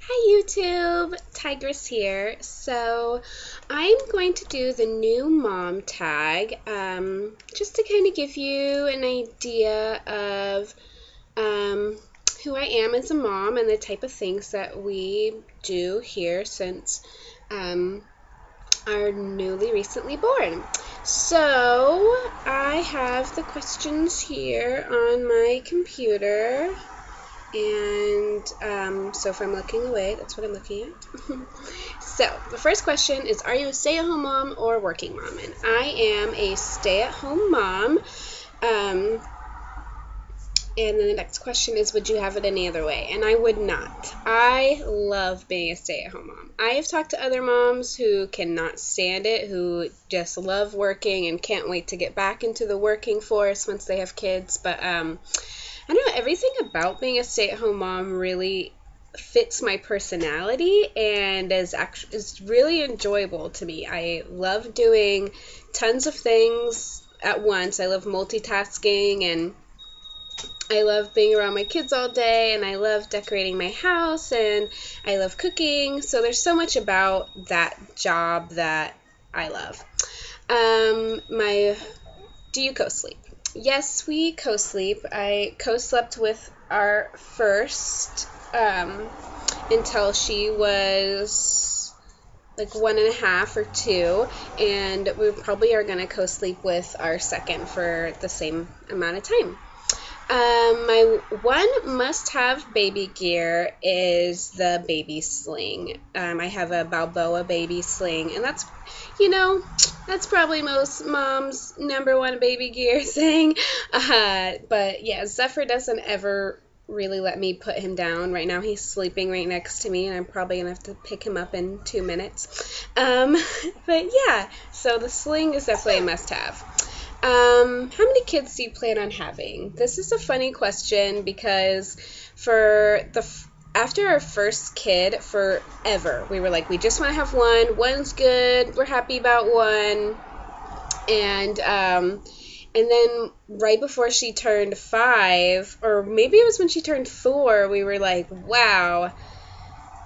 Hi YouTube, Tigris here. So I'm going to do the new mom tag just to kind of give you an idea of who I am as a mom and the type of things that we do here since are newly recently born. So I have the questions here on my computer. And so if I'm looking away, that's what I'm looking at. So the first question is, are you a stay-at-home mom or working mom? And I am a stay-at-home mom. And then the next question is, would you have it any other way? And I would not. I love being a stay-at-home mom. I have talked to other moms who cannot stand it, who just love working and can't wait to get back into the working force once they have kids. But I don't know, everything about being a stay-at-home mom really fits my personality and is really enjoyable to me. I love doing tons of things at once. I love multitasking, and I love being around my kids all day, and I love decorating my house, and I love cooking. So there's so much about that job that I love. Do you co-sleep? Yes, we co-sleep. I co-slept with our first until she was like 1.5 or 2, and we probably are going to co-sleep with our second for the same amount of time. My one must-have baby gear is the baby sling. I have a Balboa baby sling, and that's probably most moms' #1 baby gear thing. But yeah, Zephyr doesn't ever really let me put him down. Right now he's sleeping right next to me, and I'm probably gonna have to pick him up in 2 minutes. But yeah, so the sling is definitely a must-have. How many kids do you plan on having? This is a funny question because after our first kid, forever, we were like, we just want to have one. One's good. We're happy about one. And then right before she turned 5, or maybe it was when she turned 4, we were like, wow,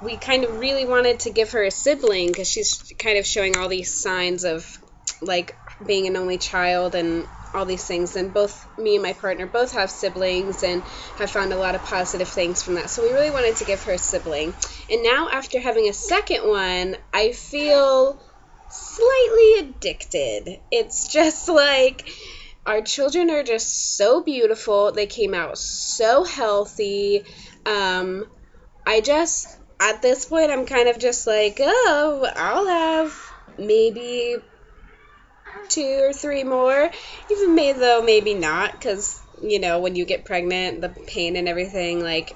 we kind of really wanted to give her a sibling because she's kind of showing all these signs of like being an only child and all these things, and both me and my partner both have siblings and have found a lot of positive things from that, so we really wanted to give her a sibling. And now after having a second one, I feel slightly addicted. It's just like our children are just so beautiful. They came out so healthy. At this point, I'm kind of just like, oh, I'll have maybe 2 or 3 more, even maybe not, because when you get pregnant, the pain and everything, like,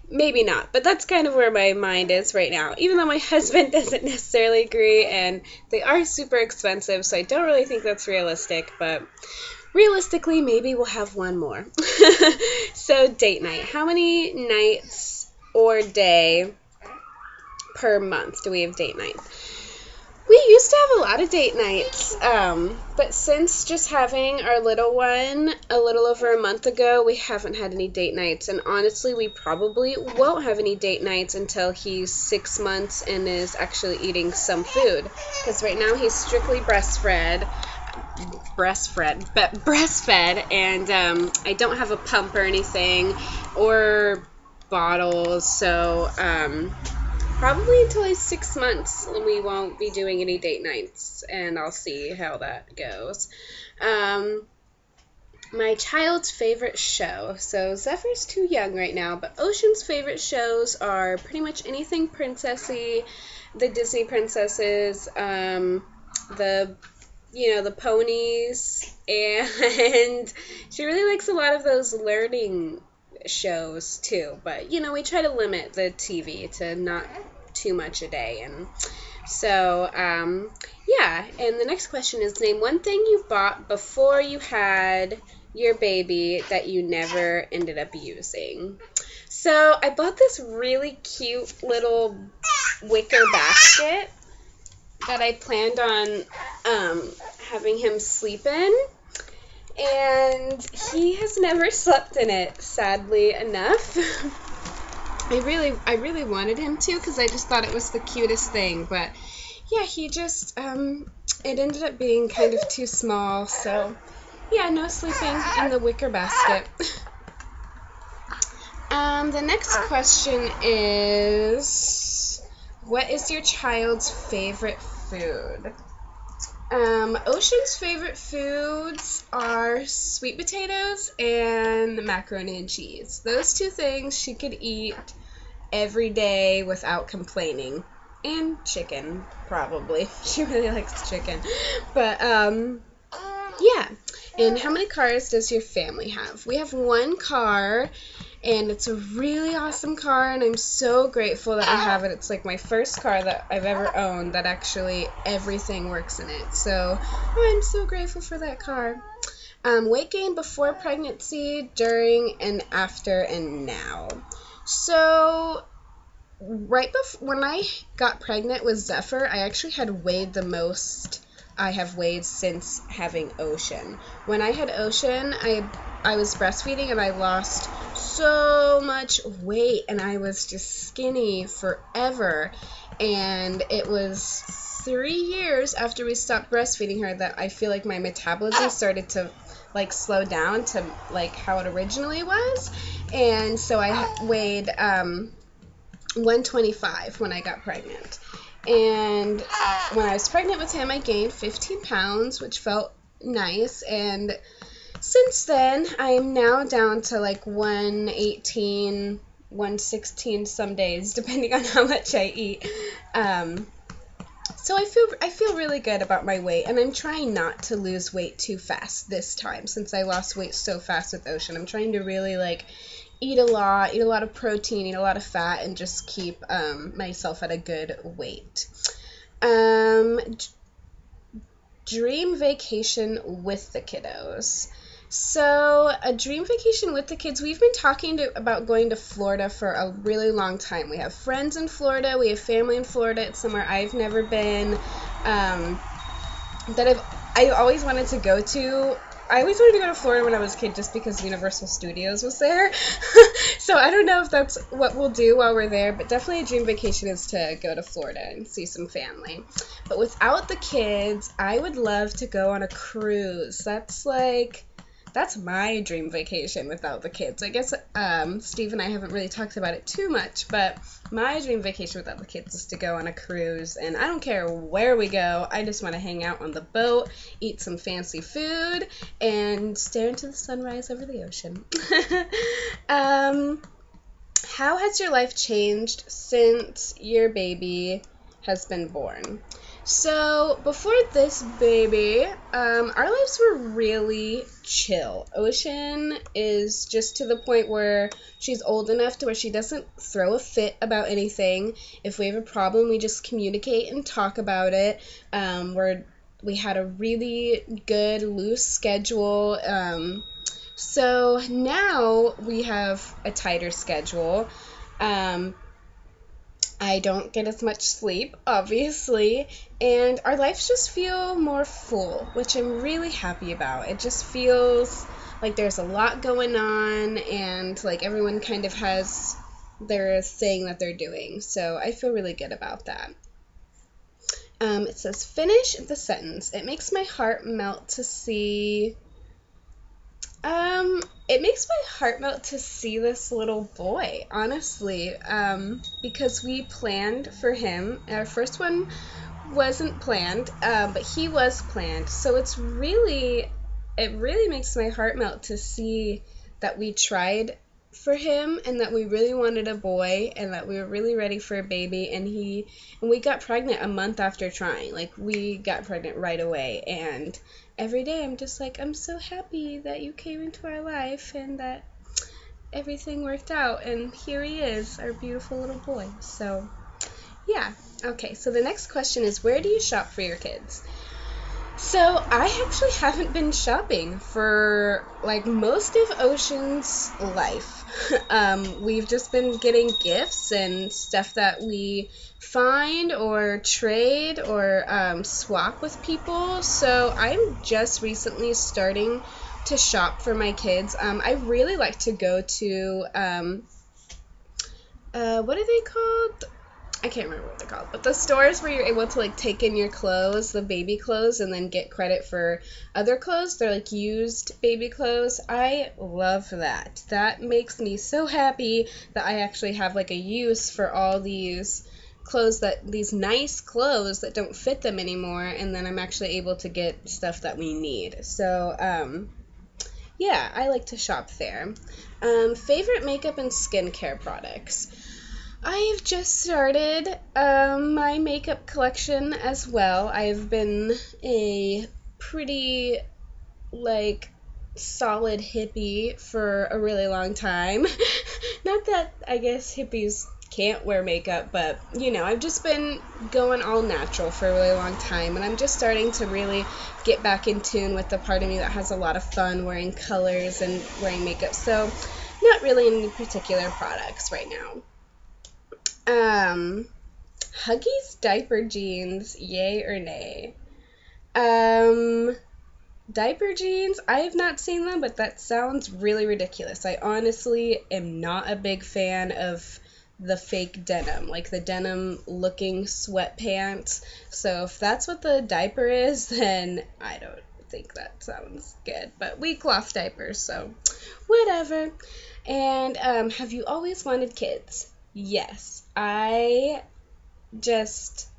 maybe not. But that's kind of where my mind is right now, even though my husband doesn't necessarily agree, and they are super expensive, so I don't really think that's realistic. But realistically, maybe we'll have one more. So date night, how many nights or day per month do we have date night? We used to have a lot of date nights, but since just having our little one a little over a month ago, we haven't had any date nights. And honestly, we probably won't have any date nights until he's 6 months and is actually eating some food. Because right now he's strictly breastfed, and I don't have a pump or anything, or bottles, so probably until he's 6 months, we won't be doing any date nights, and I'll see how that goes. My child's favorite show. So Zephyr's too young right now, but Ocean's favorite shows are pretty much anything princessy, the Disney princesses, the ponies, and she really likes a lot of those learning shows too, but we try to limit the TV to not too much a day. And so yeah, and the next question is, name one thing you bought before you had your baby that you never ended up using. So I bought this really cute little wicker basket that I planned on having him sleep in, and he has never slept in it, sadly enough. I really wanted him to because I just thought it was the cutest thing, but yeah, he just it ended up being kind of too small, so yeah, no sleeping in the wicker basket. The next question is, what is your child's favorite food? Ocean's favorite foods are sweet potatoes and macaroni and cheese. Those two things she could eat every day without complaining. And chicken, probably. She really likes chicken. But, yeah. And how many cars does your family have? We have one car, and it's a really awesome car, and I'm so grateful that we have it. It's like my first car that I've ever owned that actually everything works in it. So I'm so grateful for that car. Weight gain before pregnancy, during, and after, and now. So right before, when I got pregnant with Zephyr, I actually had weighed the most I have weighed since having Ocean. When I had Ocean, I was breastfeeding and I lost so much weight and I was just skinny forever. And it was 3 years after we stopped breastfeeding her that I feel like my metabolism started to like slow down to like how it originally was. And so I weighed 125 when I got pregnant. And when I was pregnant with him, I gained 15 pounds, which felt nice. And since then, I am now down to like 118, 116 some days, depending on how much I eat. So I feel really good about my weight, and I'm trying not to lose weight too fast this time, since I lost weight so fast with Ocean. I'm trying to really like eat a lot of protein, eat a lot of fat, and just keep myself at a good weight. Dream vacation with the kiddos. So a dream vacation with the kids, we've been talking about going to Florida for a really long time. We have friends in Florida. We have family in Florida. It's somewhere I've never been, that I always wanted to go to. I always wanted to go to Florida when I was a kid just because Universal Studios was there. So I don't know if that's what we'll do while we're there, but definitely a dream vacation is to go to Florida and see some family. But without the kids, I would love to go on a cruise. That's my dream vacation without the kids. I guess Steve and I haven't really talked about it too much, but my dream vacation without the kids is to go on a cruise, and I don't care where we go. I just want to hang out on the boat, eat some fancy food, and stare into the sunrise over the ocean. How has your life changed since your baby has been born? So, before this baby, our lives were really chill. Ocean is just to the point where she's old enough to where she doesn't throw a fit about anything. If we have a problem, we just communicate and talk about it. We had a really good, loose schedule. So now we have a tighter schedule. I don't get as much sleep, obviously, and our lives just feel more full, which I'm really happy about. It just feels like there's a lot going on, and like everyone kind of has their thing that they're doing, so I feel really good about that. It says, finish the sentence. It makes my heart melt to see... It makes my heart melt to see this little boy, honestly, because we planned for him. Our first one wasn't planned, but he was planned. So it really makes my heart melt to see that we tried for him and that we really wanted a boy and that we were really ready for a baby, and we got pregnant a month after trying. Like, we got pregnant right away, and every day I'm just like, I'm so happy that you came into our life and that everything worked out, and here he is, our beautiful little boy. So yeah. Okay, so the next question is, where do you shop for your kids? So I actually haven't been shopping for like most of Ocean's life. We've just been getting gifts and stuff that we find or trade or swap with people. So I'm just recently starting to shop for my kids. I really like to go to what are they called? I can't remember what they're called, but the stores where you're able to like take in your clothes, the baby clothes, and then get credit for other clothes. They're like used baby clothes. I love that. That makes me so happy that I actually have like a use for all these clothes, that these nice clothes that don't fit them anymore, and then I'm actually able to get stuff that we need. So yeah, I like to shop there. Favorite makeup and skincare products. I've just started my makeup collection as well. I've been a pretty, like, solid hippie for a really long time. Not that I guess hippies can't wear makeup, but, you know, I've just been going all natural for a really long time, and I'm just starting to really get back in tune with the part of me that has a lot of fun wearing colors and wearing makeup. So, not really any particular products right now. Huggies diaper jeans, yay or nay? Um, Diaper jeans, I have not seen them, but that sounds really ridiculous. I honestly am not a big fan of the fake denim, like the denim looking sweatpants. So if that's what the diaper is, then I don't think that sounds good. But we cloth diapers, so whatever. And have you always wanted kids? Yes. Just,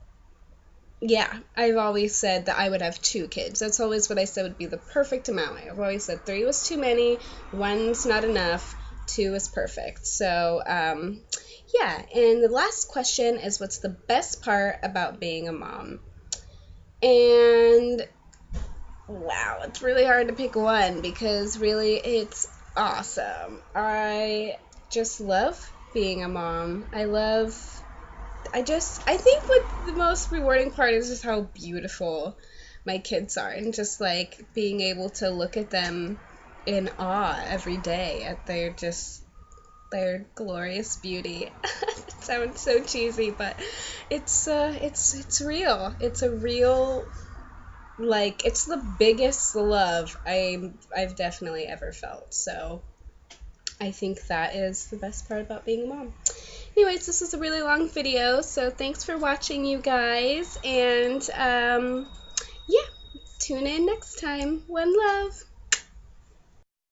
yeah, I've always said that I would have 2 kids. That's always what I said would be the perfect amount. I've always said 3 was too many, 1's not enough, 2 is perfect. So, yeah, and the last question is, what's the best part about being a mom? And, wow, it's really hard to pick one because really it's awesome. I just love being a mom. I think what the most rewarding part is just how beautiful my kids are, and just like being able to look at them in awe every day at their glorious beauty. It sounds so cheesy, but it's real. It's a real, like, it's the biggest love I've definitely ever felt. So I think that is the best part about being a mom. Anyways, this was a really long video, so thanks for watching, you guys, and yeah, tune in next time. One love.